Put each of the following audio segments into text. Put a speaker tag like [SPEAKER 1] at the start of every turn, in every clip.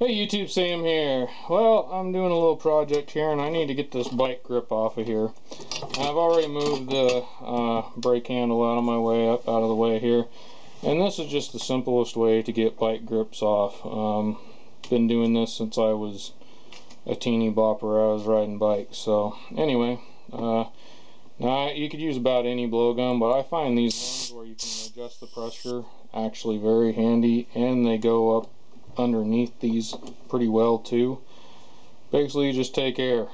[SPEAKER 1] Hey YouTube, Sam here. Well, I'm doing a little project here and I need to get this bike grip off of here. I've already moved the brake handle out of the way here. And this is just the simplest way to get bike grips off. Been doing this since I was a teeny bopper. I was riding bikes. So anyway, now you could use about any blowgun, but I find these ones where you can adjust the pressure actually very handy, and they go up underneath these pretty well too. Basically, you just take air.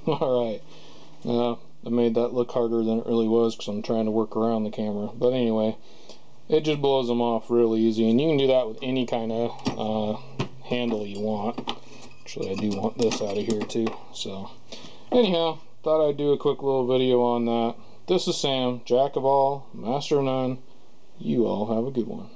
[SPEAKER 1] Alright, I made that look harder than it really was because I'm trying to work around the camera. But anyway, it just blows them off real easy, and you can do that with any kind of handle you want. Actually, I do want this out of here too. So anyhow, thought I'd do a quick little video on that. This is Sam, Jack of all, Master of none. You all have a good one.